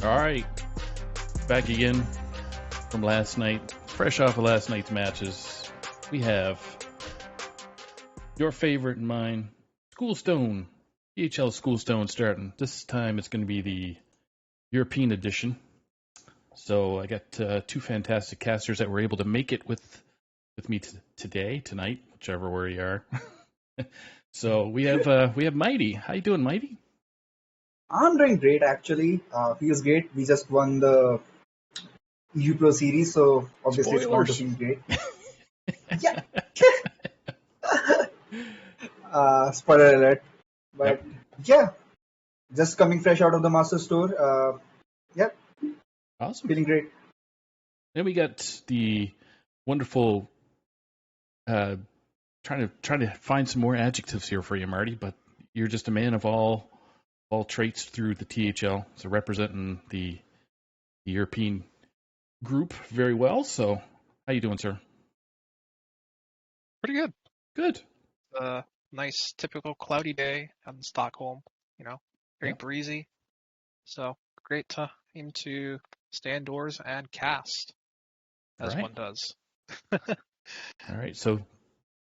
All right, back again from last night. Fresh off of last night's matches, we have your favorite and mine, Schoolstone. EHL Schoolstone starting. This time it's going to be the European edition. So I got two fantastic casters that were able to make it with me tonight, whichever where you are. So we have Mighty. How you doing, Mighty? I'm doing great actually. Feels great. We just won the EU Pro Series, so obviously it's going to feel great. Yeah. Spoiler alert. But yeah, just coming fresh out of the Master Store. Yeah. Awesome. Feeling great. Then we got the wonderful. Trying to find some more adjectives here for you, Marty. But you're just a man of all traits through the THL, so representing the European group very well. So, how you doing, sir? Pretty good. Good. Nice, typical cloudy day out in Stockholm. Very breezy. So great time to stay indoors and cast, as one does. All right. So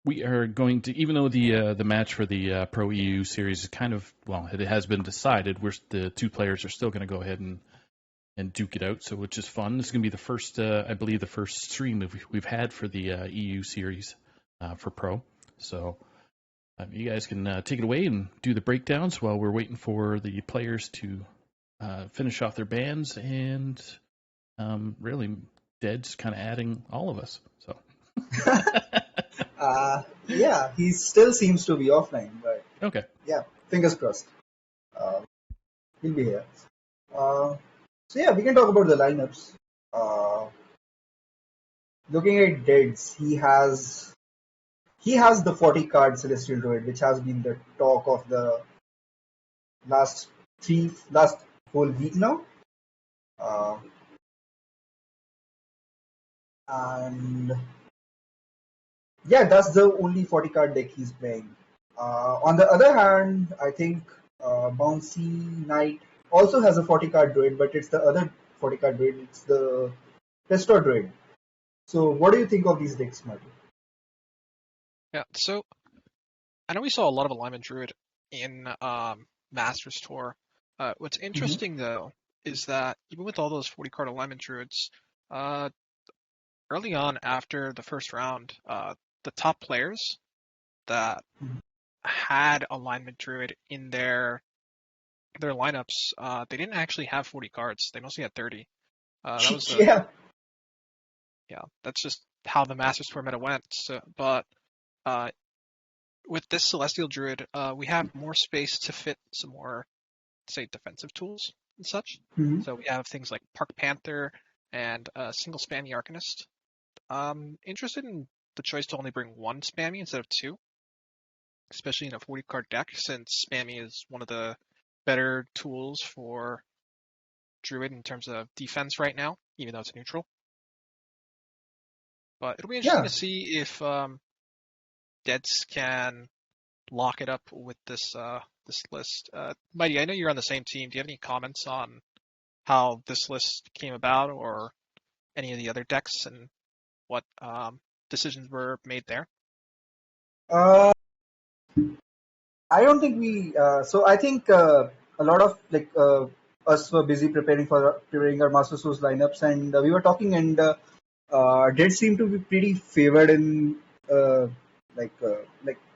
we are going to, even though the match for the Pro EU series is kind of, well, it has been decided. The two players are still going to go ahead and duke it out, so which is fun. This is going to be the first, I believe, the first stream that we've had for the EU series for Pro. So you guys can take it away and do the breakdowns while we're waiting for the players to finish off their bands, and really, Dead's kind of adding all of us. So. Yeah, he still seems to be offline, but okay. Yeah, fingers crossed. He'll be here. So yeah, we can talk about the lineups. Looking at Dead's, he has the 40 card Celestial Druid, which has been the talk of the last whole week now. And yeah, that's the only 40 card deck he's playing. On the other hand, I think Bouncy Knight also has a 40 card druid, but it's the other 40 card druid, it's the Restore Druid. So what do you think of these decks, Marty? Yeah, so I know we saw a lot of alignment druid in Masters Tour. What's interesting though is that even with all those 40 card alignment druids, early on after the first round, the top players that had alignment druid in their lineups, they didn't actually have 40 cards. They mostly had 30. That was yeah, that's just how the Masters Tour meta went. So, but with this Celestial Druid, we have more space to fit some more, say, defensive tools and such. So we have things like Park Panther and single Spammy Arcanist. Interested in the choice to only bring one Spammy instead of two, especially in a 40 card deck, since Spammy is one of the better tools for Druid in terms of defense right now, even though it's neutral. But it'll be interesting to see if Deads can lock it up with this list. Mighty, I know you're on the same team. Do you have any comments on how this list came about, or any of the other decks, and what decisions were made there? I don't think we. So I think a lot of us were busy preparing our Master Source lineups, and we were talking, and Dead seemed to be pretty favored in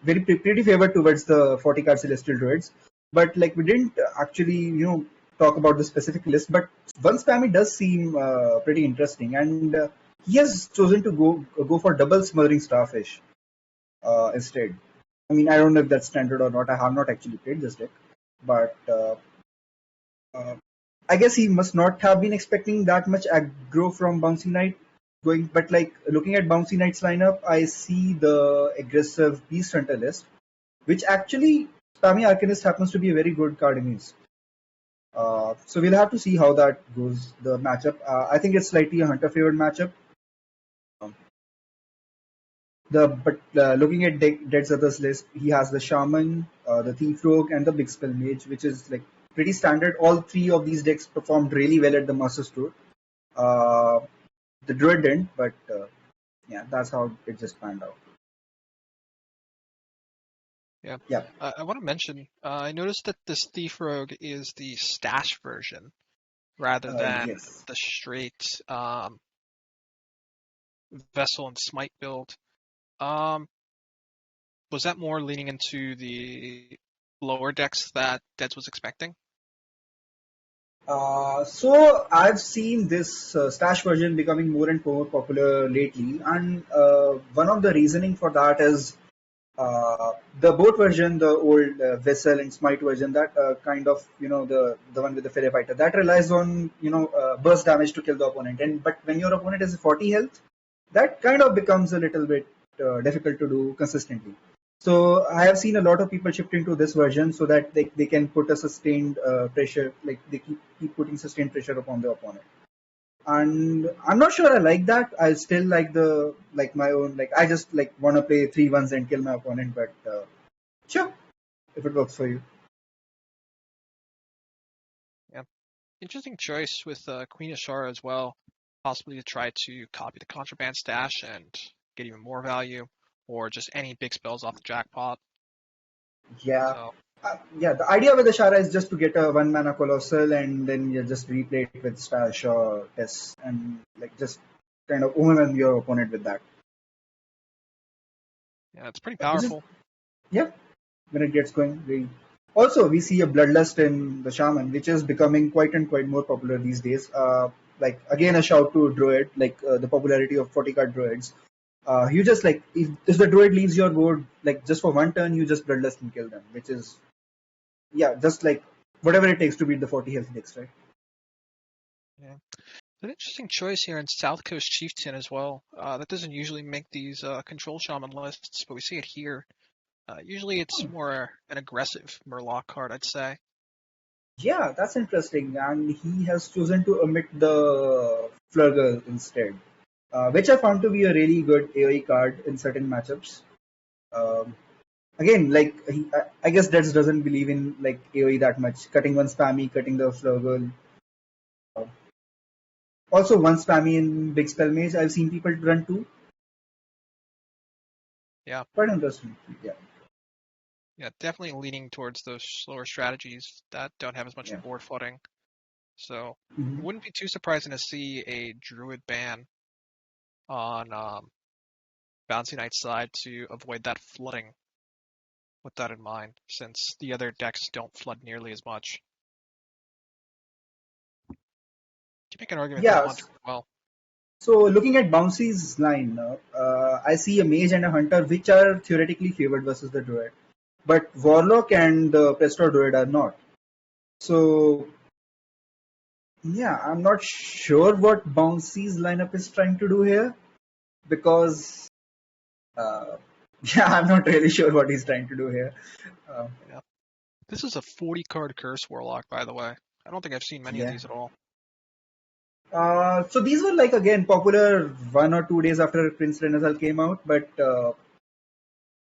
pretty favored towards the 40 card Celestial Druids. But we didn't actually talk about the specific list. But one Spammy does seem pretty interesting, and he has chosen to go for double Smothering Starfish instead. I mean, I don't know if that's standard or not. I have not actually played this deck, but I guess he must not have been expecting that much aggro from Bouncy Knight. But looking at Bouncy Knight's lineup, I see the aggressive Beast Hunter list, which actually Spammy Arcanist happens to be a very good card in his. So we'll have to see how that goes, the matchup. I think it's slightly a Hunter favored matchup. Looking at Dead's others list, he has the Shaman, the Thief Rogue, and the Big Spell Mage, which is pretty standard. All three of these decks performed really well at the Masters Tour. Uh, the Druid didn't, but yeah, that's how it just panned out. Yeah. Yeah. I want to mention, I noticed that this Thief Rogue is the stash version rather than Yes. the straight Vessel and Smite build. Um, was that more leaning into the lower decks that Deads was expecting? So I've seen this stash version becoming more and more popular lately, and one of the reasoning for that is the boat version, the old vessel and smite version, that kind of the one with the fairy fighter, that relies on burst damage to kill the opponent. And but when your opponent is 40 health, that kind of becomes a little bit difficult to do consistently. So I have seen a lot of people shifting to this version so that they can put a sustained pressure, like they keep putting sustained pressure upon the opponent. And I'm not sure I like that. I still like my own, like I just like want to play 3-1s and kill my opponent, but sure, if it works for you. Yeah. Interesting choice with Queen Ashara as well, possibly to try to copy the contraband stash and get even more value, or just any big spells off the jackpot. Yeah. So Yeah, the idea with the Shara is just to get a 1 mana colossal and then you just replay it with stash or test and like just kind of overwhelm your opponent with that. yeah, it's pretty Which is, powerful. yeah, when it gets going. Also, we see a bloodlust in the shaman, which is becoming quite more popular these days. Like again, a shout to druid, like the popularity of 40 card druids. You just like if the druid leaves your board, like just for one turn, you just bloodlust and kill them, which is just like whatever it takes to beat the 40 health decks, right? Yeah. An interesting choice here in South Coast Chieftain as well. That doesn't usually make these control shaman lists, but we see it here. Usually it's more an aggressive Murloc card, I'd say. Yeah, that's interesting. And he has chosen to omit the Flurgle instead, which I found to be a really good AoE card in certain matchups. Um, Again, like I guess Dex doesn't believe in like AoE that much. Cutting one spammy, cutting the Flurgle. Uh, Also, one spammy in Big Spell Mage. I've seen people run two. Yeah, Quite interesting. Yeah, yeah, definitely leaning towards those slower strategies that don't have as much yeah. board flooding. So hmm wouldn't be too surprising to see a Druid ban on Bouncy Knight's side to avoid that flooding with that in mind, since the other decks don't flood nearly as much. You can make an argument for the Yeah. Hunter as well. So looking at Bouncy's line, I see a mage and a hunter, which are theoretically favored versus the druid, but warlock and the Pestor druid are not. So yeah, I'm not sure what Bouncy's lineup is trying to do here because uh, yeah, I'm not really sure what he's trying to do here. Uh, Yeah. This is a 40 card Curse Warlock, by the way. I don't think I've seen many of yeah. these at all. So these were like again popular 1 or 2 days after Prince Renazal came out, but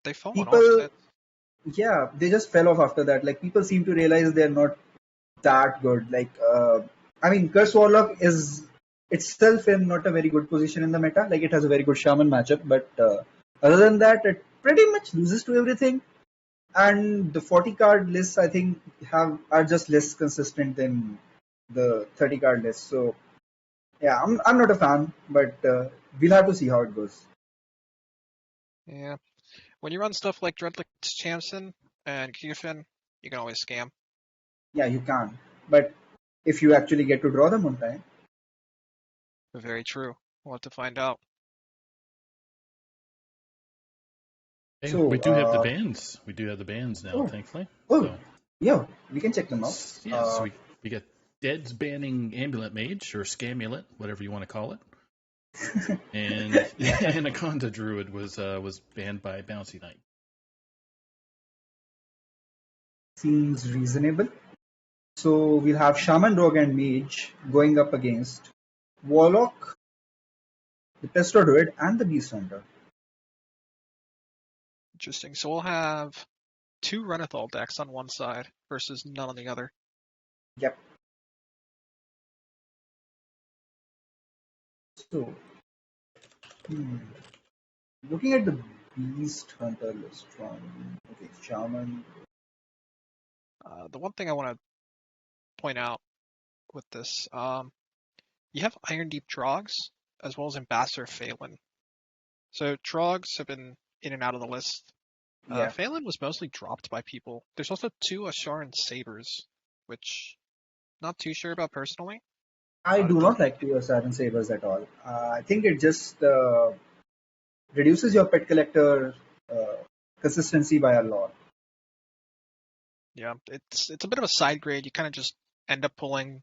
They've fallen off people, since. yeah, they just fell off after that. Like people seem to realize they're not that good. Like, I mean, Curse Warlock is itself in not a very good position in the meta. Like, it has a very good Shaman matchup, but other than that, it pretty much loses to everything. And the 40 card lists, I think, are just less consistent than the 30 card list. So, yeah, I'm not a fan, but we'll have to see how it goes. Yeah. When you run stuff like Dreadlick's Chamson and Kufin, you can always scam. Yeah, you can. But if you actually get to draw them on time, Very true. We'll have to find out. Hey, we so, do have the bands. We do have the bands now, oh, thankfully. oh, So yeah, we can check them out. yeah, so we got Dead's banning Amulet Mage or Scamulet, whatever you want to call it, and Yeah, Anaconda Druid was banned by Bouncy Knight. seems reasonable. So we'll have Shaman, Rogue, and Mage going up against Warlock, the Pesto Druid, and the Beast Hunter. Interesting. So we'll have two Renethal decks on one side versus none on the other. Yep. So, hmm, looking at the Beast Hunter list from okay, Shaman. The one thing I want to point out with this, you have Iron Deep Trogs as well as Ambassador Phelan. So Trogs have been in and out of the list. Yeah, Phelan was mostly dropped by people. There's also two Asharan Sabers, which not too sure about personally. I It do doesn't. not like to use Siren Sabers at all. I think it just reduces your pet collector uh, consistency by a lot. Yeah, it's a bit of a side grade. You kind of just end up pulling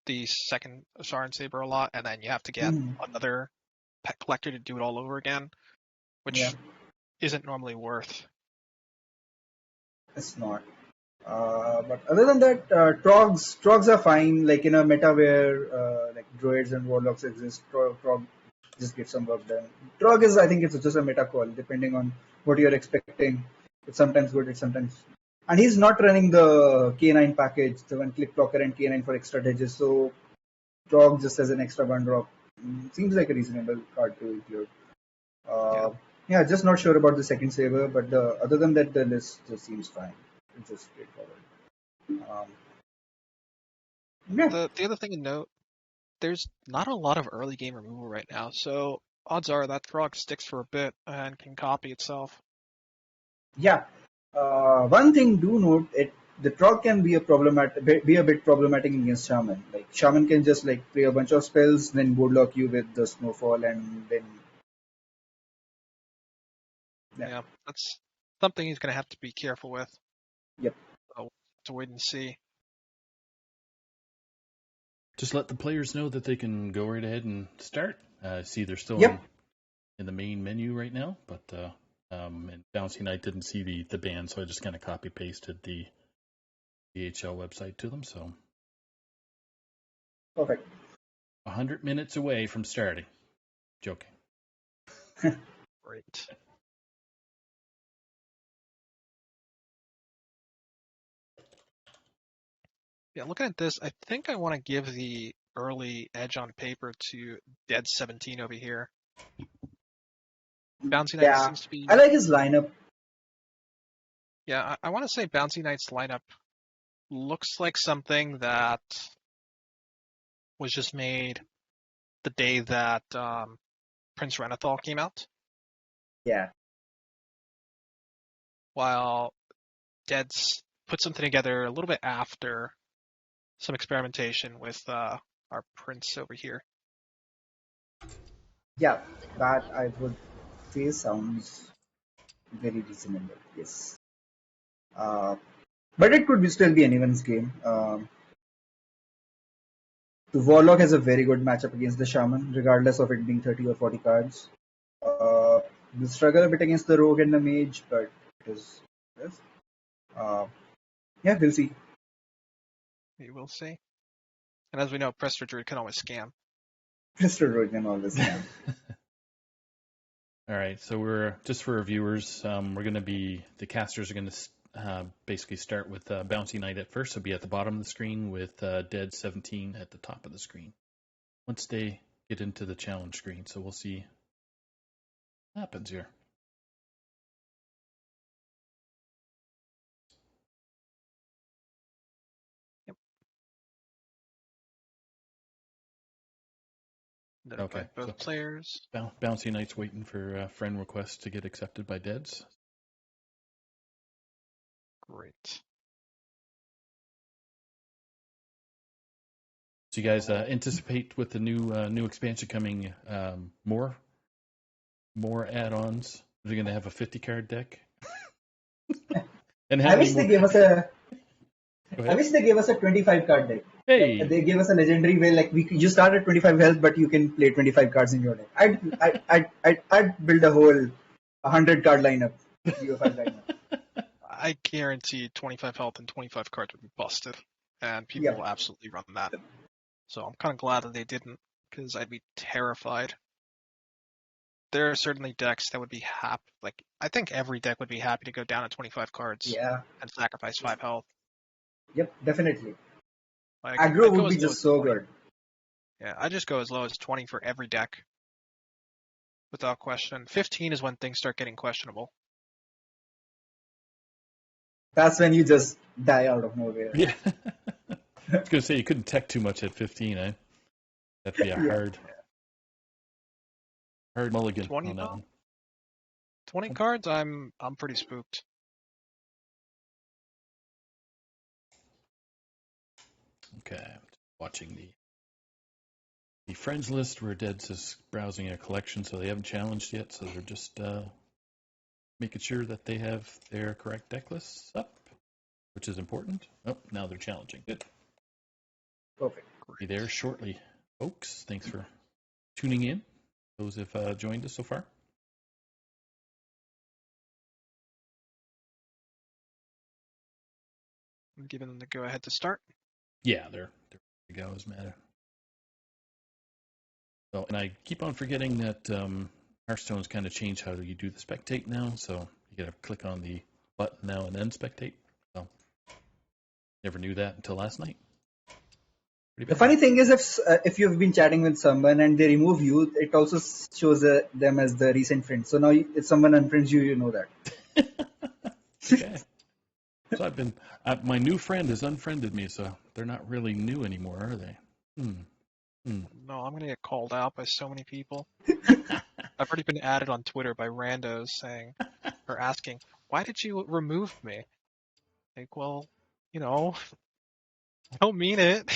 the second Asharan Saber a lot, and then you have to get Mhm. another pet collector to do it all over again, Yeah, which isn't normally worth. it's not. But other than that, trogs are fine. Like in a meta where like druids and warlocks exist, trog just get some work done. Trog is, I think, it's just a meta call depending on what you're expecting. It's sometimes good, it's sometimes. And he's not running the K9 package, the one click blocker and K9 for extra edges. So trog just as an extra one drop seems like a reasonable card to include. Yeah. Uh, yeah, just not sure about the second saver, but other than that, the list just seems fine. It's just straightforward. Um, yeah, The other thing to note, there's not a lot of early game removal right now, so odds are that frog sticks for a bit and can copy itself. yeah. One thing do note it the trog can be a bit problematic against shaman. Like shaman can just like play a bunch of spells, then boardlock you with the snowfall, and then yeah, Yeah, that's something he's gonna have to be careful with. yep, So, to wait and see. Just let the players know that they can go right ahead and start. See, they're still yep. in the main menu right now, but and Bouncy Knight didn't see the band, so I just kind of copy pasted the DHL website to them. So Perfect. 100 minutes away from starting. Joking. Great. Yeah, looking at this, I think I want to give the early edge on paper to Dead 17 over here. Bouncy Knight Yeah, seems to I be. like his lineup. Yeah, I want to say Bouncy Knight's lineup looks like something that was just made the day that Prince Renathal came out, Yeah, while Dead's put something together a little bit after some experimentation with our Prince over here. yeah. That I would say sounds very reasonable. Yes. Uh, but it could still be anyone's game. The Warlock has a very good matchup against the Shaman, regardless of it being 30 or 40 cards. Will struggle a bit against the Rogue and the Mage, but it is. Yes. Uh, yeah, we'll see. We will see. And as we know, Prester Druid can always scam. Mr. Rogue can always scam. All right, so we're just for our viewers, we're going to be the casters are going to basically start with Bouncy Knight at first, so be at the bottom of the screen with Dead 17 at the top of the screen. Once they get into the challenge screen, so we'll see what happens here. Yep. Okay, Notify so both players. Bouncy Knight's waiting for friend requests to get accepted by Deads. Great. So you guys anticipate with the new expansion coming more add-ons? Are going to have a 50 card deck? And how I many wish more? they gave us a. Go I ahead. wish they gave us a 25 card deck. Like Hey, they gave us a legendary where like you start at 25 health, but you can play 25 cards in your deck. I'd build a whole 100 card lineup, UFI lineup. I guarantee 25 health and 25 cards would be busted, and people will Yep. absolutely run that. So I'm kind of glad that they didn't, because I'd be terrified. There are certainly decks that would be happy. Like I think every deck would be happy to go down to 25 cards Yeah. and sacrifice 5 health. Yep. Definitely. Like Aggro I'd go would be as low just as so 20. good. Yeah, I just go as low as 20 for every deck, without question. 15 is when things start getting questionable. That's when you just die out of nowhere. Yeah. I was gonna say you couldn't tech too much at 15, eh? That'd be a Yeah. hard mulligan 20 on that though? one. 20 cards, I'm pretty spooked. Okay, watching the friends list where Dead's is browsing a collection, so they haven't challenged yet, so they're just making sure that they have their correct deck lists up, which is important. Oh, now they're challenging. Good. Perfect. Be there shortly, folks. Thanks for tuning in. Those have joined us so far. I'm giving them the go ahead to start. Yeah, they're ready to go as matter. So, and I keep on forgetting that Hearthstone's kind of changed how you do the spectate now. So you got to click on the button now and then spectate. So never knew that until last night. The funny thing is, if you've been chatting with someone and they remove you, it also shows them as the recent friend. So now, if someone unfriends you, you know that. Okay. So my new friend has unfriended me, so they're not really new anymore, are they? No, I'm gonna get called out by so many people. I've already been added on Twitter by randos saying or asking, "Why did you remove me?" Like, well, I don't mean it.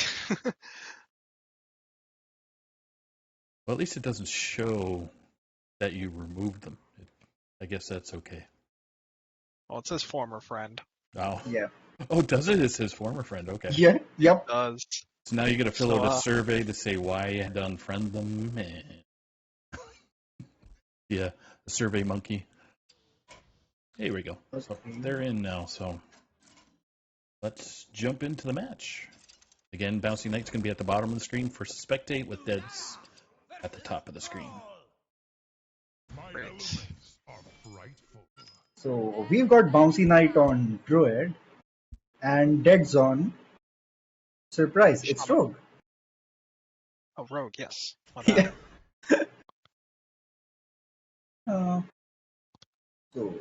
Well, at least it doesn't show that you removed them. I guess that's okay. Well, it says former friend. Oh. Yeah. Oh, does it? It says former friend. Okay. Yeah. Yep. It does. So now you got to fill So, out a survey to say why you had to unfriend them. Yeah, a survey monkey. Here we go. So Okay. they're in now. So let's jump into the match. Again, Bouncy Knight's going to be at the bottom of the screen for spectate, with Dead's at the top of the screen. great. So we've got Bouncy Knight on Druid and Dead's on Surprise. It's Shaman. Rogue. Oh, Rogue, yes. My Yeah. bad. So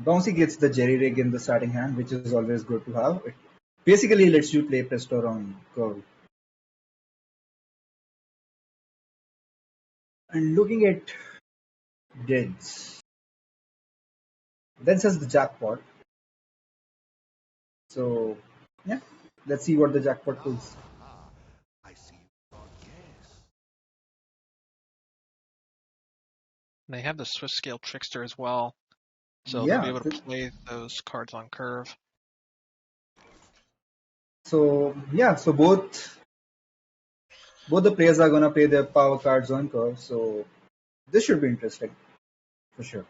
Bouncy gets the Jerry Rig in the starting hand, which is always good to have. It basically lets you play Prestor on curve. And looking at Dead's, Dead's has the jackpot. So yeah, let's see what the jackpot pulls. And they have the Swift Scale Trickster as well, so they'll be Yeah. able to play those cards on curve. So yeah, so both the players are gonna play their power cards on curve. So this should be interesting for sure.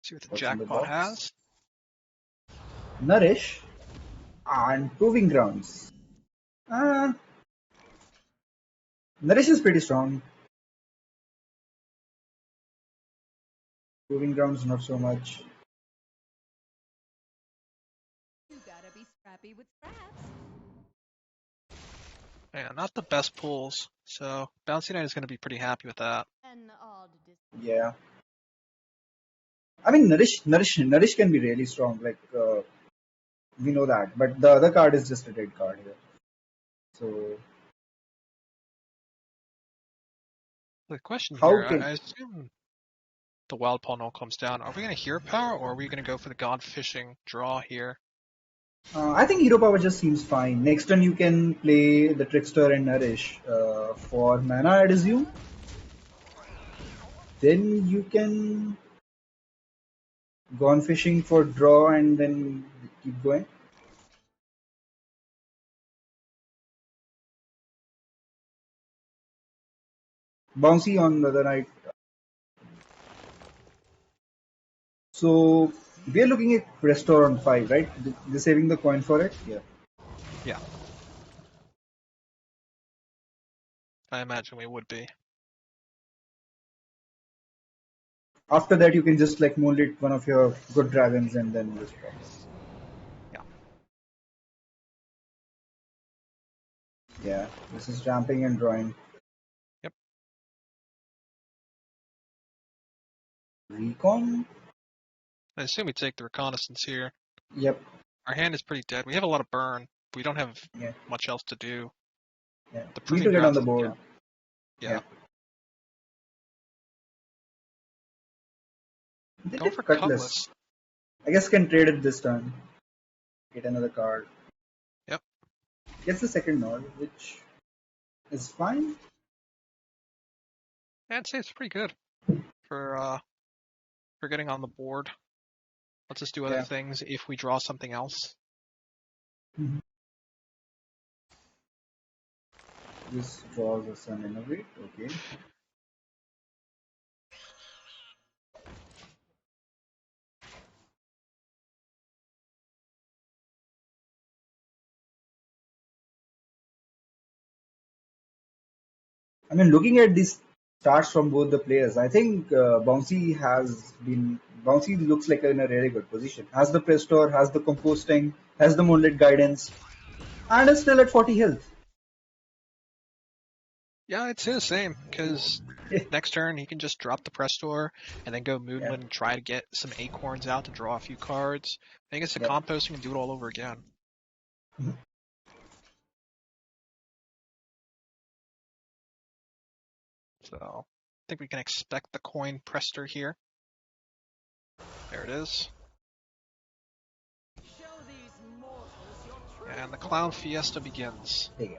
See what the What's in the jackpot box? has. Nourish and Proving Grounds. Uh, Nourish is pretty strong. Proving Grounds not so much. You gotta be scrappy with scraps. Yeah, not the best pulls, so Bouncy Knight is going to be pretty happy with that. An odd Yeah. I mean, Nourish can be really strong. Like we know that, but the other card is just a dead card here. So The question how here, can I assume the Wild Paw comes down. Are we going to Hero Power, or are we going to go for the God Fishing draw here? I think Hero Power just seems fine. Next turn you can play the Trickster and Nourish for mana, I'd assume. Then you can go on fishing for draw and then keep going. Bouncy on the other night. So we are looking at Restore on 5, right? They're saving the coin for it? Yeah. Yeah. I imagine we would be. After that, you can just like moonlit one of your good dragons and then Restore. Yeah. Yeah, this is ramping and drawing. Yep. Recon? I assume we take the reconnaissance here. Yep. Our hand is pretty dead. We have a lot of burn. We don't have Yeah. much else to do. Yeah. The Need proving to get on grounds the is board. Yeah. They Going did for Cutlass. Cutlass. I guess can trade it this turn. Get another card. Yep. Gets the second nod, which is fine. Yeah, I'd say it's pretty good for getting on the board. Let's just do other Yeah. things if we draw something else. This draws us an innovate. Okay. I mean, looking at these starts from both the players, I think Bouncy looks like in a really good position. Has the Prestor, has the composting, has the Moonlit Guidance, and is still at 40 health. Yeah, I'd say the same, because next turn he can just drop the Prestor and then go Moonland and try to get some Acorns out to draw a few cards. I think it's a composting and do it all over again. So I think we can expect the coin Prestor here. There it is. And the Clown Fiesta begins. Yeah.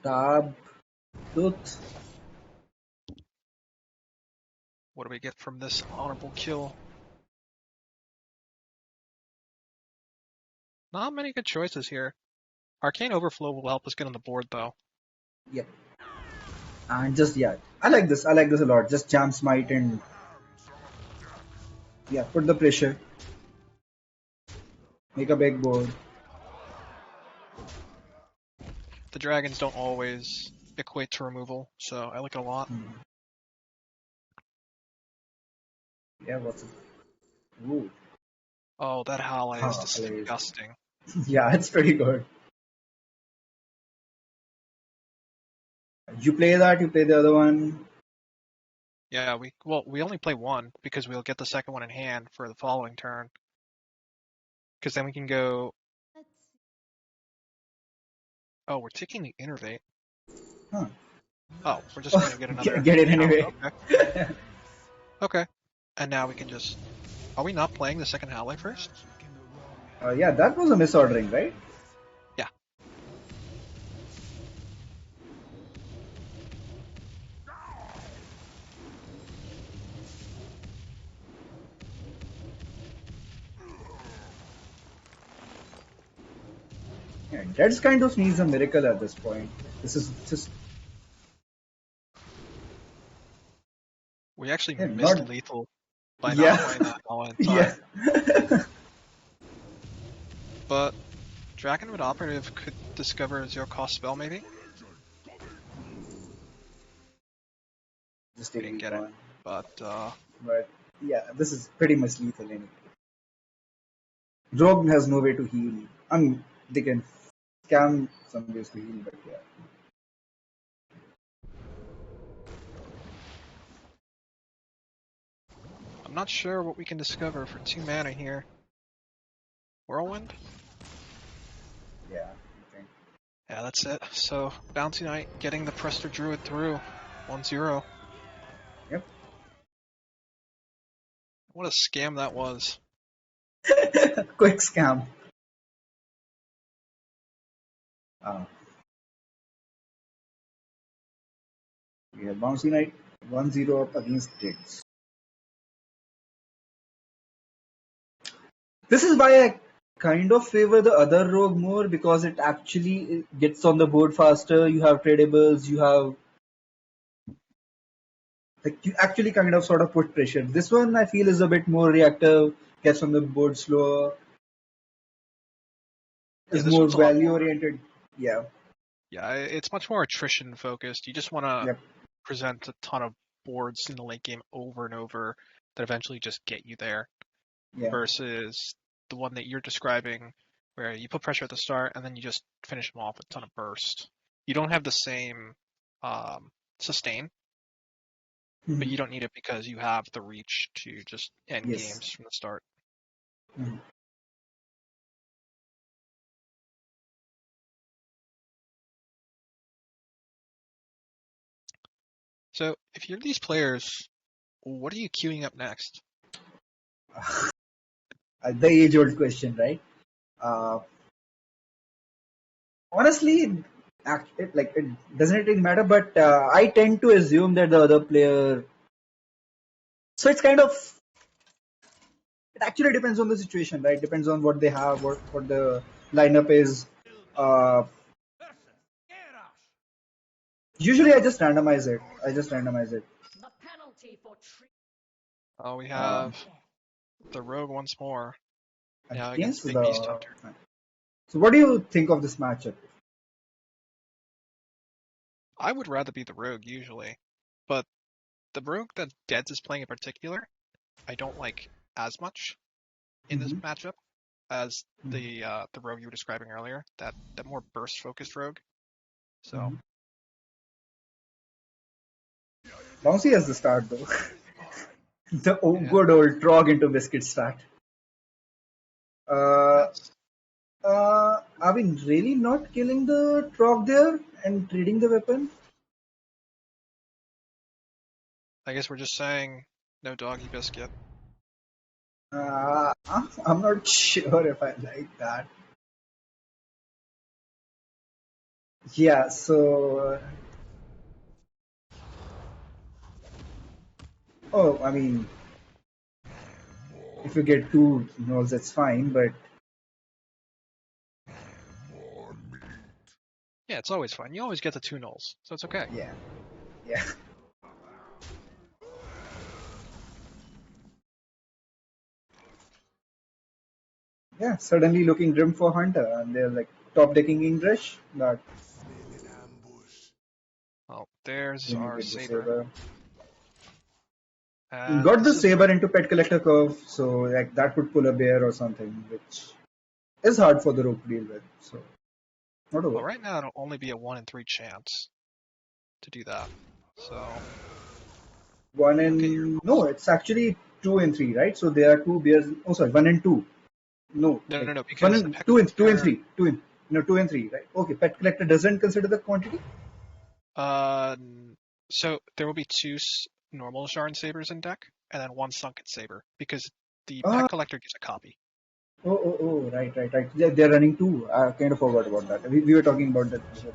Tab, Tooth. What do we get from this honorable kill? Not many good choices here. Arcane Overflow will help us get on the board, though. Yep. And just, I like this. I like this a lot. Just jam smite and, put the pressure. Make a big board. The dragons don't always equate to removal, so I like it a lot. Yeah, what's it? Ooh. Oh, that Hale is Hale. disgusting. Yeah, it's pretty good. You play that, you play the other one. Yeah, we only play one because we'll get the second one in hand for the following turn. Because then we can go. Let's see. Oh, we're taking the Innervate. Huh. Oh, we're just gonna get another. Get it anyway. Okay. Okay. And now we can just. Are we not playing the second Hale first? Yeah, that was a misordering, right? Yeah. Yeah, Dead's kind of needs a miracle at this point. This is just We actually yeah, missed not lethal by yeah. not playing that Hale in Yeah. time. But Dragonwood Operative could discover a zero cost spell, maybe? Just We take didn't get it. Recon. But yeah, this is pretty much lethal anyway. Rogue has no way to heal. I mean, they can scam some ways to heal, but yeah. I'm not sure what we can discover for 2 mana here. Whirlwind? Yeah. Okay. Yeah, that's it. So, Bounty Knight getting the Prester Druid through. 1-0. Yep. What a scam that was. Quick scam. We have Bouncy Knight 1-0 up against Tids. This is why I kind of favor the other rogue more because it actually gets on the board faster. You have tradables, you have you actually kind of sort of put pressure. This one I feel is a bit more reactive, gets on the board slower, Yeah, is this more one's a lot value more. oriented. Yeah. Yeah, it's much more attrition focused. You just want to Yep. present a ton of boards in the late game over and over that eventually just get you there, Yeah. versus the one that you're describing where you put pressure at the start and then you just finish them off with a ton of burst. You don't have the same sustain, but you don't need it because you have the reach to just end Yes. games from the start. Mhm. So if you're these players, what are you queuing up next? The age-old question, right? Honestly, it doesn't really matter, but I tend to assume that the other player. So it's kind of. It actually depends on the situation, right? Depends on what they have, what the lineup is. Uh, Usually, I just randomize it. The penalty for Oh, we Uh, have the rogue once more. Now against Against Big Beast the. Hunter. So, what do you think of this matchup? I would rather be the rogue usually, but the rogue that Deads is playing in particular, I don't like as much in this Mm-hmm. matchup as Mm-hmm. the rogue you were describing earlier, that more burst focused rogue. So Mm-hmm. Bouncy as the start though. The yeah, good old Trog into biscuit start. Uh, that's, are we really not killing the Trog there and trading the weapon? I guess we're just saying no doggy biscuit. I'm not sure if I like that. Yeah, so. Oh, I mean, if you get two nulls, that's fine, but. Yeah, it's always fun. You always get the 2 nulls, so it's okay. Yeah. Yeah. Yeah, suddenly looking grim for Hunter, and they're like top decking English, but Well, there's then you our get the saber. saber. And Got the this is saber where into pet collector curve, so like that could pull a bear or something, which is hard for the rook to deal with. So not well, over. right now it'll only be a 1 in 3 chance to do that. So One you'll get your and no, nulls. it's actually 2 and 3, right? So there are two bears. Oh, sorry, 1 and 2. No, No, like no, no, one because the and pet two and two and collector. three, 2 and 3, right? Okay, pet collector doesn't consider the quantity. Uh, so there will be 2 normal Sharn Sabers in deck, and then 1 Sunken Saber, because the Ah, Pet Collector gives a copy. right. Yeah, they're running two. I kind of forgot about that. We were talking about that before.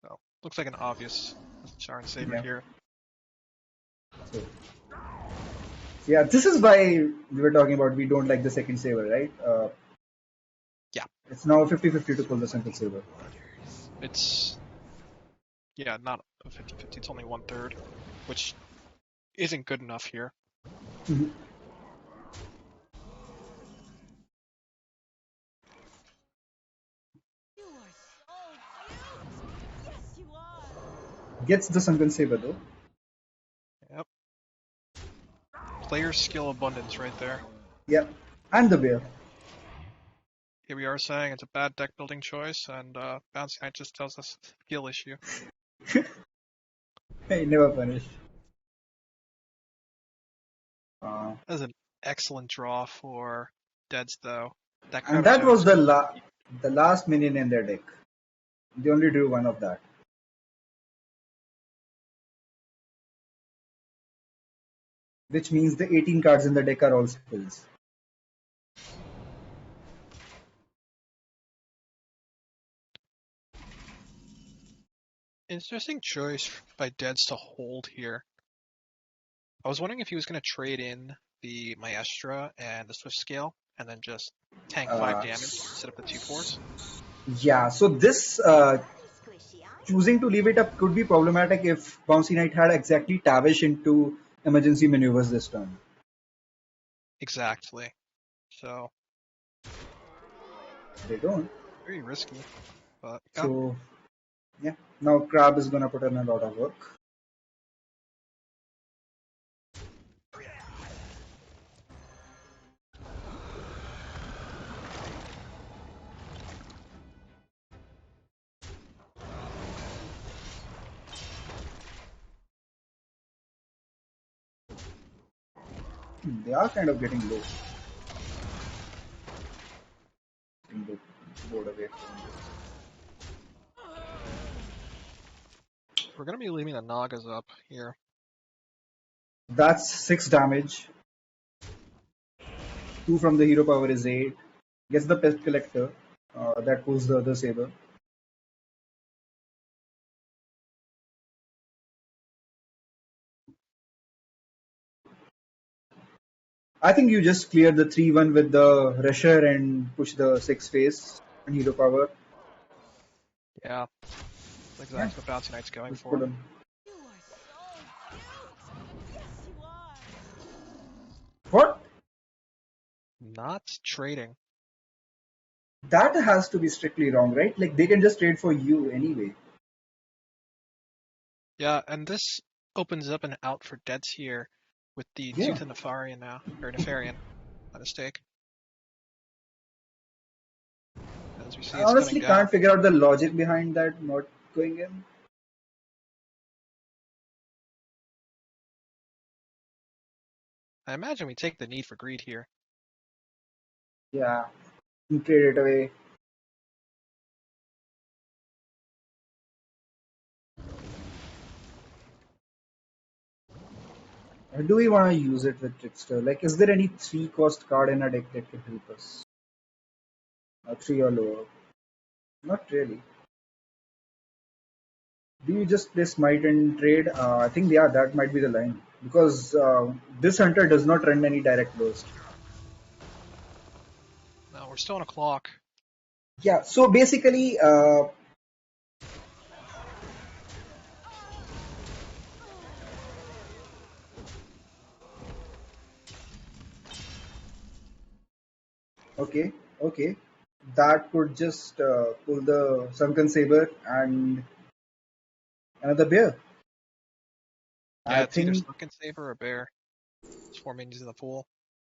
So looks like an obvious Sharn Saber Yeah. here. So yeah, this is why we were talking about we don't like the second saber, right? Yeah, It's now 50-50 to pull the second saber. it's not a 50-50. It's only 1/3, which isn't good enough here. Mhm. You are so cute! Yes, you are! Gets the sunken saber though. Yep, player skill abundance right there. Yeah, and the bear. Here we are saying it's a bad deck building choice, and Bouncy Knight just tells us it's a skill issue. Hey, never punish. Uh, That is an excellent draw for Deads, though. That and Crowd of that was Toads the could the last minion in their deck. They only drew one of that, which means the 18 cards in the deck are all spills. interesting choice by Deads to hold here. I was wondering if he was going to trade in the Maestra and the Swift Scale, and then just tank 5 Uh, damage instead of the 2/4s. yeah, so this choosing to leave it up could be problematic if Bouncy Knight had exactly Tavish into emergency maneuvers this turn. Exactly. So They don't. very risky, but yeah. So, yeah. Now Crab is gonna put in a lot of work. They are kind of getting low. Getting the board away from We're gonna be leaving the Nagas up here. That's 6 damage. 2 from the hero power is 8. Gets the pest collector. That pulls the other saber. I think you just clear the 3-1 with the rusher and push the 6 phase and hero power. Yeah, that's Yeah, exactly what Bouncy Knight's going just put for. him. You are so cute! Yes, you are! What? Not trading. That has to be strictly wrong, right? Like they can just trade for you anyway. Yeah, and this opens up an out for Deads here with the Yeah. Tooth and Nefarian now, or Nefarian, my mistake. As we see, I it's coming honestly down. can't figure out the logic behind that not going in. I imagine we take the need for greed here. Yeah, you trade it away. Or do we want to use it with Trickster? Like, is there any 3-cost card in a deck that can help us? 3 or lower? Not really. Do you just play Smite and trade? I think, yeah, that might be the line. Because this hunter does not run any direct burst. No, we're still on a clock. Yeah, so basically, okay, okay. That could just pull the Sunken Saber and another bear. Yeah, I it's either think, Sunken Saber or Bear. It's 4 minions in the pool.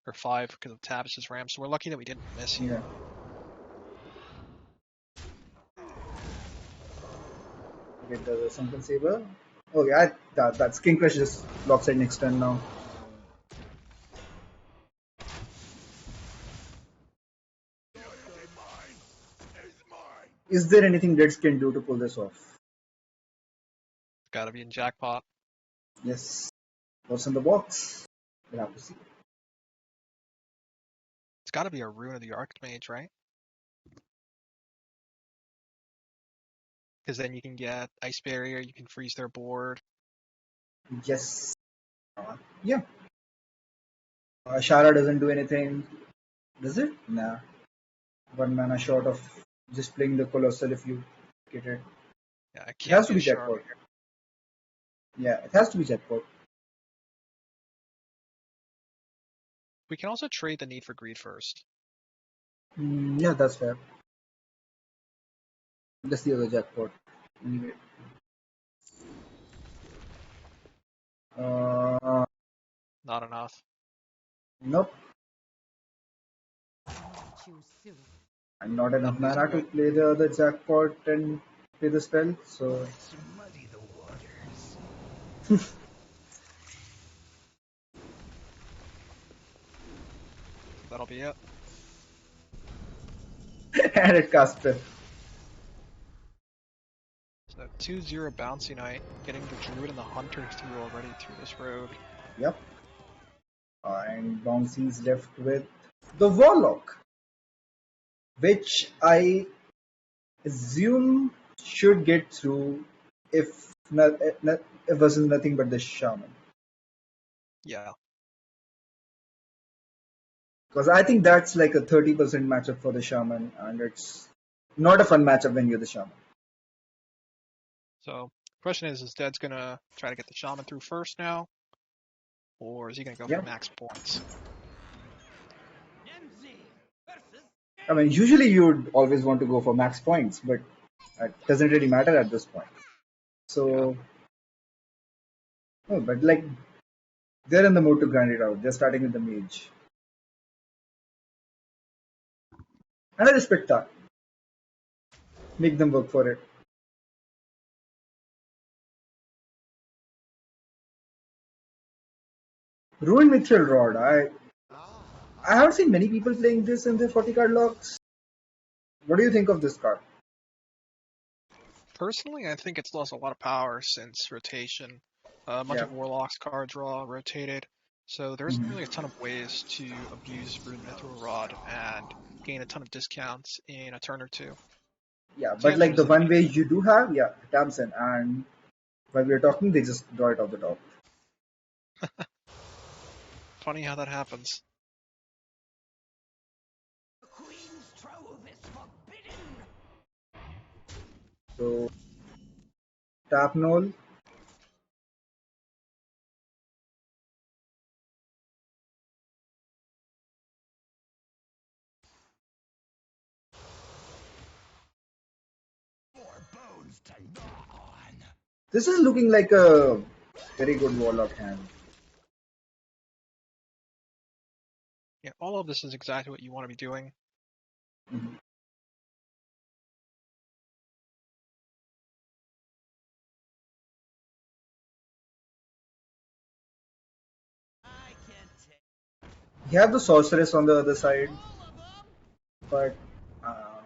Or 5 because of Tabish's Ram, so we're lucky that we didn't miss here. yeah. Get the Sunken Saber. Oh, yeah, that's King Crush just blocks it next turn now. Is there anything Reds can do to pull this off? Gotta be in Jackpot. Yes. What's in the box? We'll have to see. It's gotta be a Rune of the Archmage, right? Because then you can get Ice Barrier, you can freeze their board. Yes. Yeah. Shara doesn't do anything. Does it? Nah. 1 mana short of just playing the Colossal if you get it. Yeah, it It can't has to be a be Shard. jackpot. Yeah, it has to be jackpot. We can also trade the need for greed first. Yeah, that's fair. That's the other jackpot. Anyway. Uh, Not enough. nope. Too soon. And not enough Nope, isn't mana to good. play the other jackpot and play the spell, so That'll be it. and it casts spell. So 2-0 Bouncy Knight, getting the Druid and the Hunter through already through this rogue. Yep. And Bouncy's left with the Warlock, which I assume should get through if if versus nothing but the Shaman. Yeah. Because I think that's like a 30% matchup for the Shaman, and it's not a fun matchup when you're the Shaman. So question is Dead's gonna try to get the Shaman through first now? Or is he gonna go Yeah. for max points? I mean, usually you'd always want to go for max points, but it doesn't really matter at this point. So, oh, but like they're in the mood to grind it out. They're starting with the mage, and I respect that. Make them work for it. Ruined Mithril Rod. I haven't seen many people playing this in their 40 card locks. What do you think of this card? Personally, I think it's lost a lot of power since rotation. A bunch Yeah. of Warlocks card draw rotated, so there isn't really a ton of ways to abuse Rune Mithril Rod and gain a ton of discounts in a turn or two. Yeah, but Tamsin like is the the one main. way you do have, yeah, Tamsin, and while we were talking, they just draw it off the top. Funny how that happens. The Queen's trove is forbidden. So tap null. More bones to gnaw on. This is looking like a very good Warlock hand. Yeah, all of this is exactly what you want to be doing. Mhm. I can take You have the Sorceress on the other side, all of them. but uh,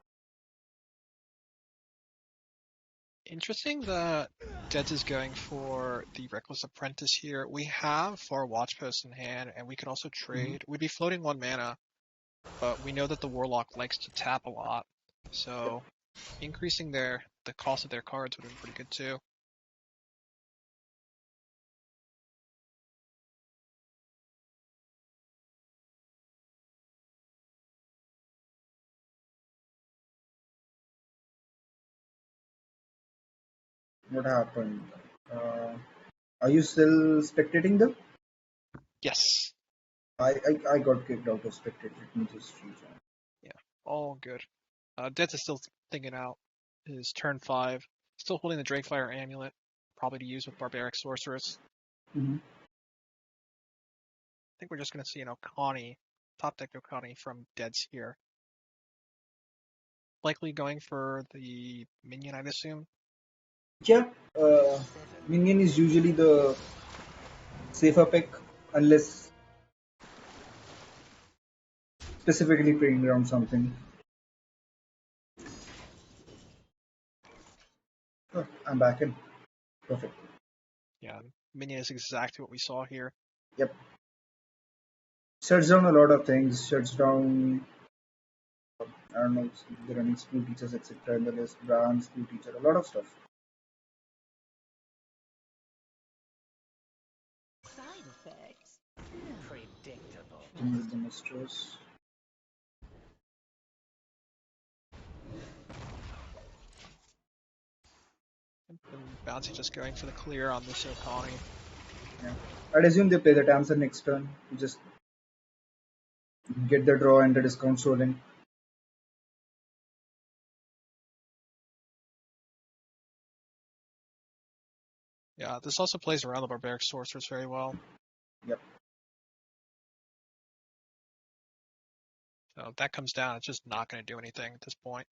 Interesting that Deads is going for the Reckless Apprentice here. We have Far Watchpost in hand, and we could also trade. We'd be floating 1 mana, but we know that the Warlock likes to tap a lot, so increasing the cost of their cards would have been pretty good too. what happened? Uh, are you still spectating them? Yes, I got kicked out of spectate. Let me just rejoin. yeah, all good. Deads is still thinking out his turn 5, still holding the Drakefire Amulet, probably to use with Barbaric Sorceress. Mm-hmm. I think we're just going to see an Okani, top deck Okani from Deads here. Likely going for the minion, I'd assume. Yeah, Minion is usually the safer pick unless specifically playing around something. Oh, I'm back in. Perfect. Yeah, minion is exactly what we saw here. Yep. Shuts down a lot of things. Shuts down, I don't know, the running school teachers, etc. in the list. Brand, school teacher, a lot of stuff. Side effects. Predictable. With the mistress. And Bouncy just going for the clear on this Okani. Yeah. I'd assume they play the Tamsin next turn to just get the draw and the discount rolling. Yeah, this also plays around the Barbaric Sorceress very well. Yep. So if that comes down, it's just not going to do anything at this point.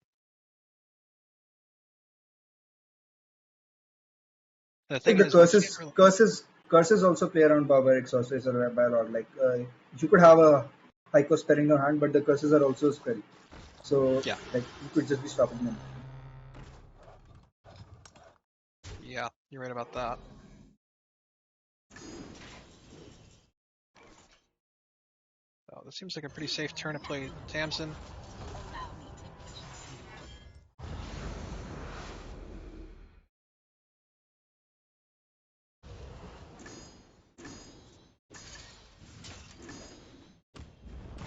The Like thing the is, we can't really... curses also play around barbaric sorceress or by a lot. Like you could have a high cost spell in your hand, but the curses are also a spell. So Yeah, like you could just be stopping them. yeah, you're right about that. So this seems like a pretty safe turn to play Tamsin. Allow me to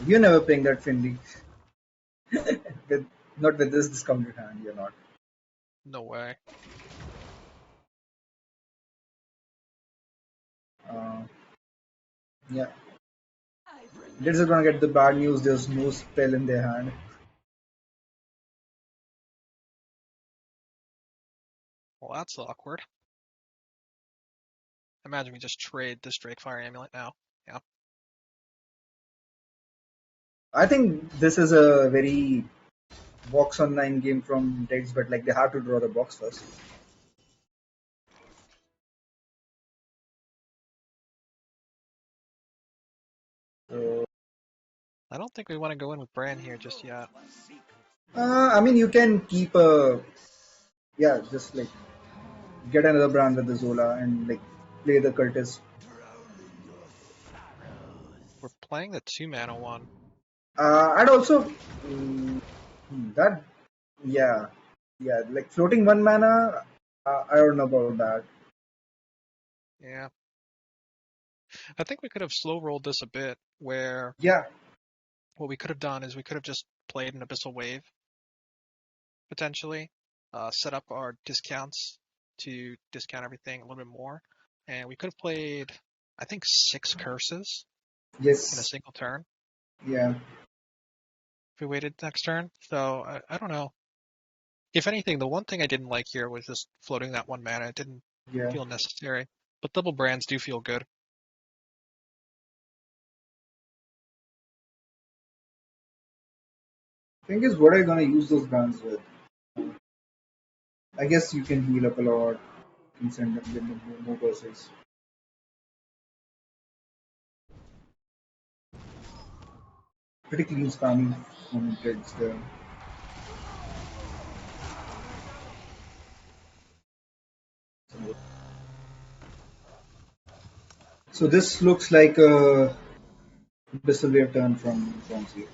You're never playing that Finley with not with this discounted hand. You're not. No way. Uh, yeah, I bring they're just gonna get the bad news. There's no spell in their hand. Well, that's awkward. Imagine we just trade this Drake Fire Amulet now. Yeah. I think this is a very box online game from Dex, but like they have to draw the box first. So, I don't think we want to go in with Bran here just yet. I mean, you can keep a just like get another brand with the Zola and like play the cultist. We're playing the 2-mana one. I'd also that like floating 1 mana. I don't know about that. Yeah. I think we could have slow rolled this a bit, where Yeah, what we could have done is we could have just played an Abyssal Wave, potentially, set up our discounts to discount everything a little bit more, and we could have played, I think, 6 curses in a yes, single turn yeah. if we waited next turn. So I don't know. If anything, the one thing I didn't like here was just floating that 1 mana. It didn't Yeah. feel necessary, but double brands do feel good. Thing is, what are you gonna use those guns with? I guess you can heal up a lot. You can send them more verses. Pretty clean spamming on trades there. So this looks like a Bissell Wave turn from Swansea.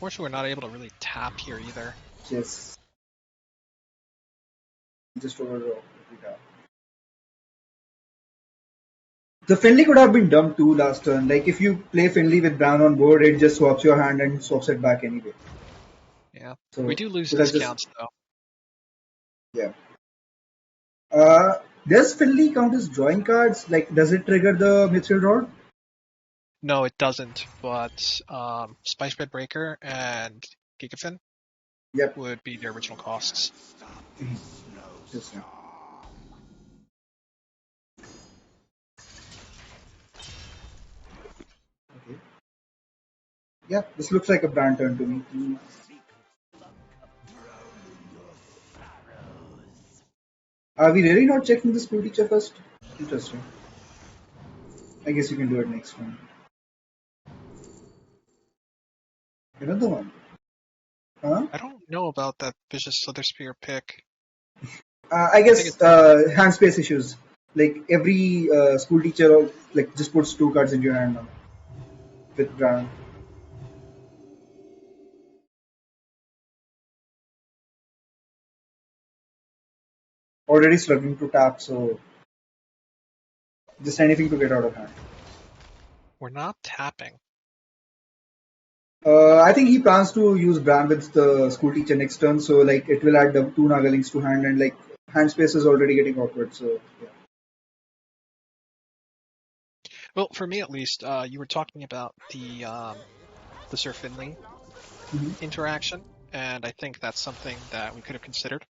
Unfortunately, we're not able to really tap here either. Yes. Just overdraw. The Finley could have been dumb too last turn. Like if you play Finley with Brown on board, it just swaps your hand and swaps it back anyway. Yeah. So We do lose could have just discounts, though. yeah. Does Finley count as drawing cards? Like does it trigger the Mithril Rod? No, it doesn't, but Spice Bed Breaker and Gigafin Yep. would be the original costs. Interesting. Okay. Yeah, this looks like a brand turn to me. Are we really not checking this blue teacher first? Interesting. I guess you can do it next one. Another one. Huh? I don't know about that Vicious Slither Spear pick. I I think guess it's hand space issues. Like every school teacher, like just puts 2 cards into your hand now with brand. Already struggling to tap, so just anything to get out of hand. we're not tapping. I think he plans to use brand with the school teacher next turn, so like it will add the 2 Nagalings to hand, and like hand space is already getting awkward. So yeah. Well, for me at least, you were talking about the Sir Finley Mhm. interaction, and I think that's something that we could have considered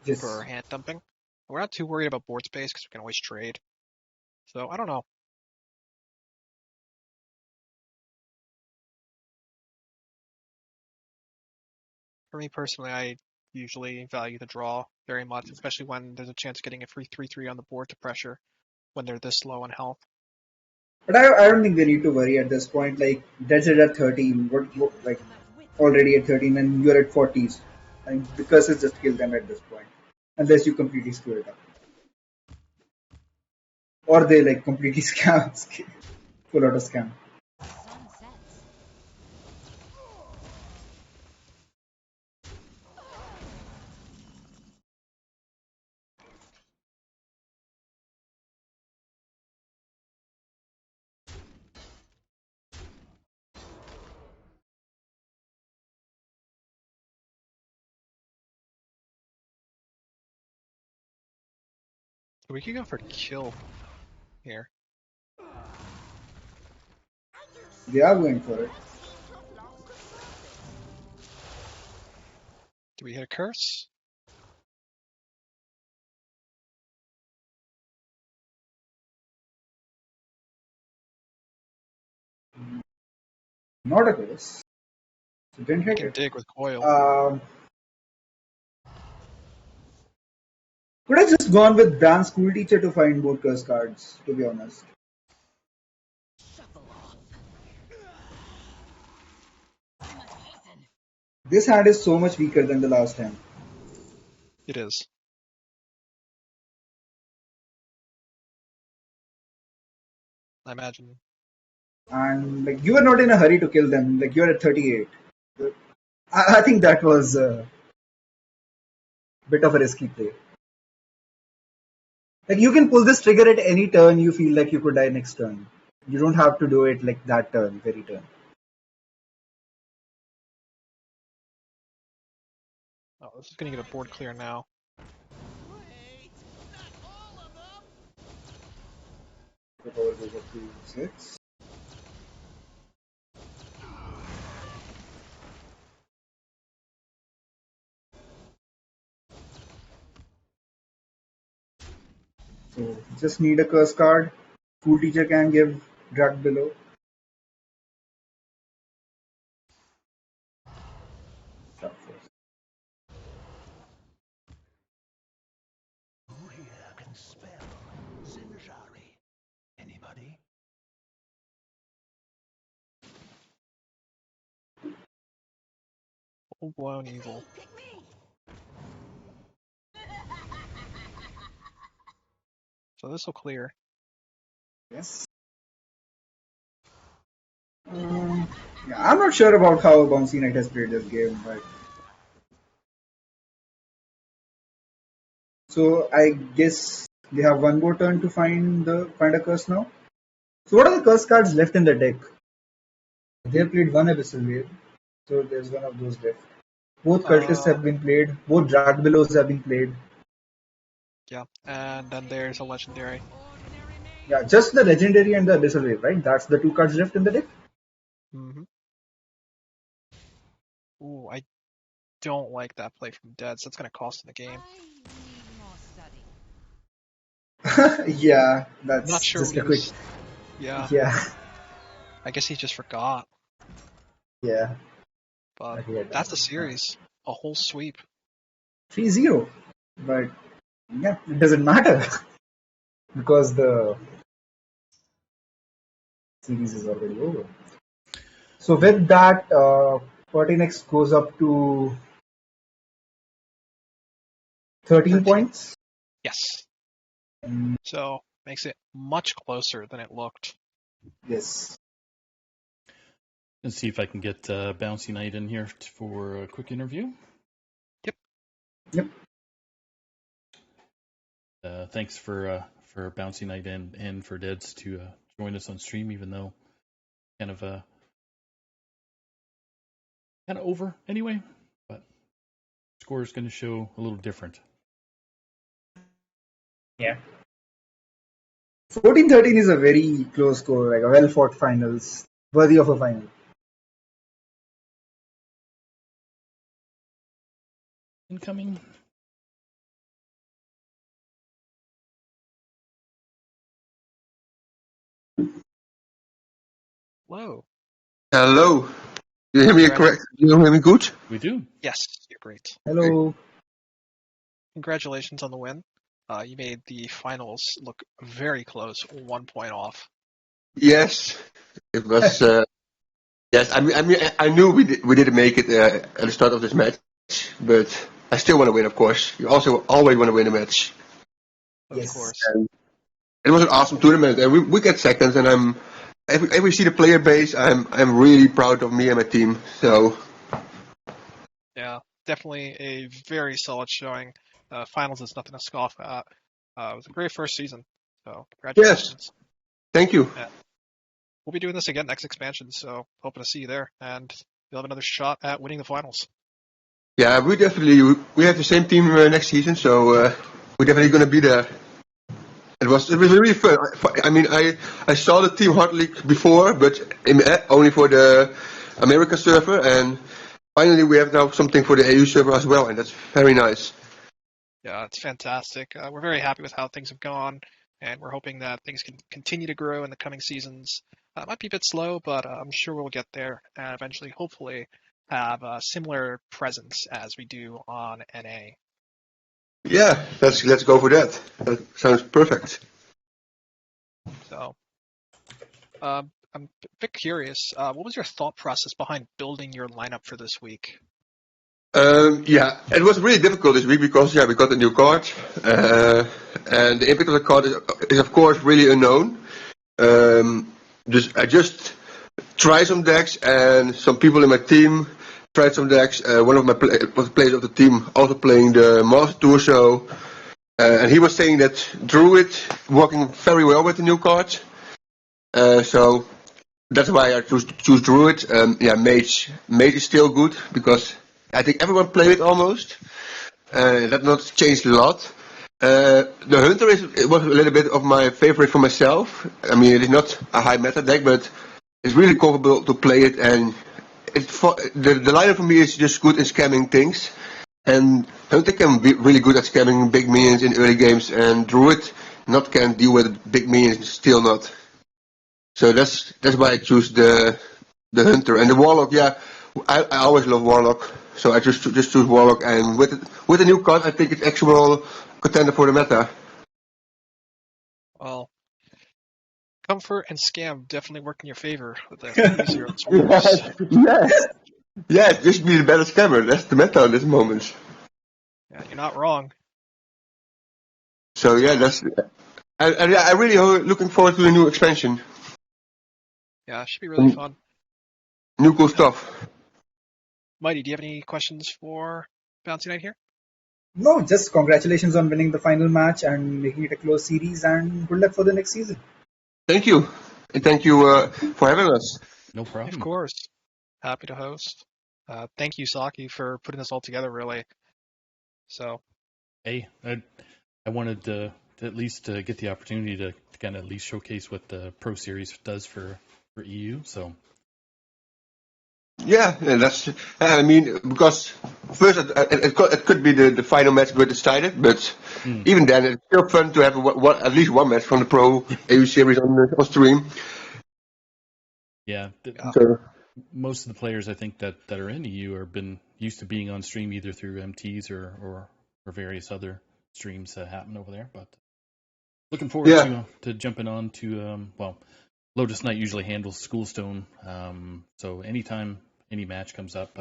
Yes. for hand dumping. We're not too worried about board space because we can always trade. So I don't know. For me personally, I usually value the draw very much, especially when there's a chance of getting a free 3/3 on the board to pressure when they're this low on health. But I don't think we need to worry at this point. Like that's it at 13. What like already at 13 and you're at 40s. And because it's just kill them at this point. Unless you completely screw it up. Or they like completely pull out a scam. Sun sets. We can go for kill here. They are going for it. Do we hit a curse? Not a curse. So didn't We hit can it. dig with coil. Could have just gone with Bran School Teacher to find more curse cards, to be honest. Shuffle off. I must hasten. This hand is so much weaker than the last hand. It is. I imagine. And like you were not in a hurry to kill them. Like you're at 38. I think that was a bit of a risky play. Like you can pull this trigger at any turn you feel like you could die next turn. You don't have to do it like that turn, very turn. Oh, this is gonna get a board clear now. Wait, not all of them. The power goes up to 6. So just need a curse card. School Teacher can give drag below. Stop first. Who here can spell Zinjari? Anybody? Full blown evil. Pick me. So this will clear. Yes. Yeah, I'm not sure about how Bouncy Knight has played this game, but so I guess they have one more turn to find a curse now. So what are the curse cards left in the deck? They have played one Abyssal Wave, so there's one of those left. Both cultists have been played, both drag belows have been played. Yeah, and then there's a legendary. Yeah, just the legendary and the Abyssal Wave, right? That's the two cards left in the deck. Mm-hmm. Ooh, I don't like that play from Dead, so that's gonna cost him the game. I need more study. Yeah, I'm that's not sure just what a he quick. was. Yeah, Yeah, I guess he just forgot. yeah. But He had that's done a series. A whole sweep. 3-0. But yeah, it doesn't matter because the series is already over. So with that, Pertinex goes up to 13 points. Yes. And So makes it much closer than it looked. yes. Let's see if I can get Bouncy Knight in here for a quick interview. Yep. Thanks for Bouncy Knight and for Deads to join us on stream, even though kind of over anyway. But score is going to show a little different. Yeah. 14-13 is a very close score, like a well-fought finals, worthy of a final. Incoming. Whoa. Hello. You hear me correct? You hear me good? We do. Yes, you're great. Hello. Congratulations on the win. You made the finals look very close, 1 point off. Yes. It was. Yes. I mean, I knew we didn't make it at the start of this match, but I still want to win. Of course, you also always want to win a match. Of Yes. course. And it was an awesome tournament, and we get seconds. And I'm every we see the player base, I'm really proud of me and my team. So Yeah, definitely a very solid showing. Finals is nothing to scoff at. It was a great first season, so congratulations. thank you. We'll be doing this again next expansion, so hoping to see you there, and you'll have another shot at winning the finals. Yeah, we have the same team next season, so we're definitely going to be there. It was really fun. I mean, I saw the team Hot League before, but only for the America server, and finally we have now something for the AU server as well, and that's very nice. Yeah, it's fantastic. We're very happy with how things have gone, and we're hoping that things can continue to grow in the coming seasons. It might be a bit slow, but I'm sure we'll get there and eventually, hopefully, have a similar presence as we do on NA. Yeah, let's go for that. That sounds perfect. So, I'm a bit curious. What was your thought process behind building your lineup for this week? Yeah, it was really difficult this week because we got a new card, and the impact of the card is of course really unknown. I just tried some decks, and some people in my team tried some decks. One of my players of the team also playing the Master Tour show, and he was saying that Druid working very well with the new card. So that's why I choose Druid. Yeah, Mage is still good because I think everyone played it almost. That not changed a lot. The Hunter it was a little bit of my favorite for myself. I mean, it is not a high meta deck, but it's really comfortable to play it, and the lineup for me is just good in scamming things. And Hunter can be really good at scamming big minions in early games, and Druid not can deal with big minions, still not. So that's why I choose the Hunter. And the Warlock, yeah, I always love Warlock, so I just choose Warlock. And with the new card, I think it's actual contender for the meta. Well, comfort and scam definitely work in your favor with the 3-0 swarms. Yes, just be the better scammer. That's the meta in this moment. Yeah, you're not wrong. So yeah, I really looking forward to the new expansion. Yeah, it should be really fun. New cool stuff. Mighty, do you have any questions for Bouncy Knight here? No, just congratulations on winning the final match and making it a close series, and good luck for the next season. Thank you. And thank you for having us. No problem. Of course. Happy to host. Thank you, Saki, for putting this all together, really. So, Hey, I wanted to at least get the opportunity to kind of at least showcase what the Pro Series does for EU. So Yeah, and that's. I mean, because first it could be the final match were decided, but even then it's still fun to have at least one match from the Pro AU series on stream. yeah, So, most of the players I think that are in EU are been used to being on stream either through MTs or various other streams that happen over there. But looking forward to jumping on to Lotus Knight usually handles Schoolstone. So anytime any match comes up,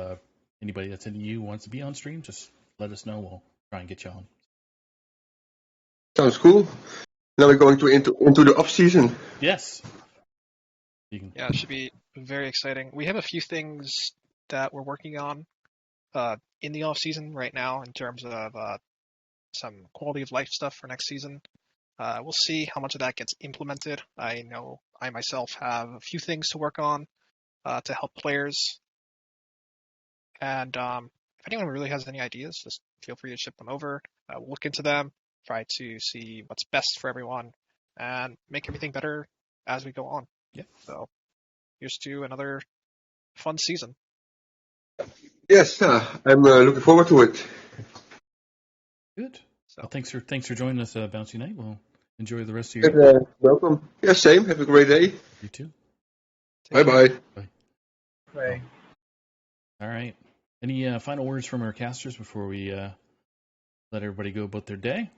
anybody that's in EU wants to be on stream, just let us know. We'll try and get you on. sounds cool. Now we're going into the off season. Yes. yeah, it should be very exciting. We have a few things that we're working on in the off season right now in terms of some quality of life stuff for next season. We'll see how much of that gets implemented. I know I myself have a few things to work on to help players. And if anyone really has any ideas, just feel free to ship them over. We'll look into them, try to see what's best for everyone, and make everything better as we go on. Yeah. So here's to another fun season. Yes, I'm looking forward to it. Good. So Well, thanks for joining us, Bouncy Knight. We'll enjoy the rest of your day. Welcome. Yeah, same. Have a great day. You too. Bye. Right. All right. Any final words from our casters before we let everybody go about their day?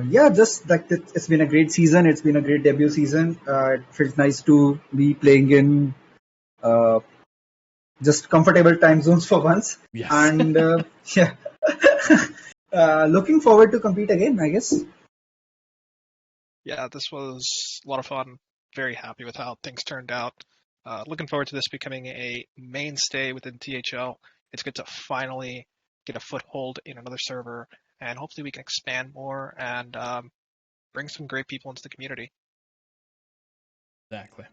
Yeah, just like it's been a great season. It's been a great debut season. It feels nice to be playing in just comfortable time zones for once. Yes. And yeah, looking forward to compete again, I guess. yeah, this was a lot of fun. Very happy with how things turned out. Looking forward to this becoming a mainstay within THL. It's good to finally get a foothold in another server, and hopefully we can expand more and bring some great people into the community. Exactly.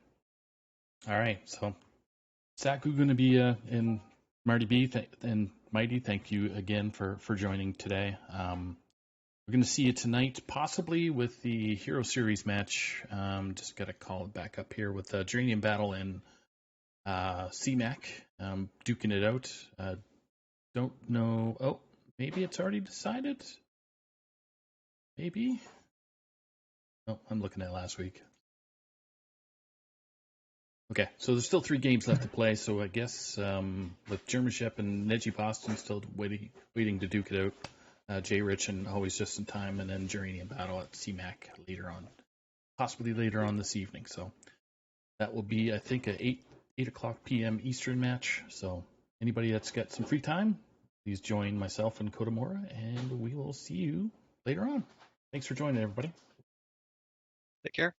All right. So, Zach, we're going to be in Marty B and Mighty. Thank you again for joining today. We're going to see you tonight, possibly with the Hero Series match. Just got to call it back up here with Geranium Battle and CMAC duking it out. Don't know. Oh, maybe it's already decided? Maybe? Oh, I'm looking at last week. Okay, so there's still 3 games left to play, so I guess with German Shep and Neji Boston still waiting to duke it out. Jay Rich and Always Just in Time, and then Geranium Battle at CMAC later on, possibly later on this evening. So that will be, I think, a 8 o'clock p.m. Eastern match. So anybody that's got some free time, please join myself and Kotamura, and we will see you later on. Thanks for joining, everybody. Take care.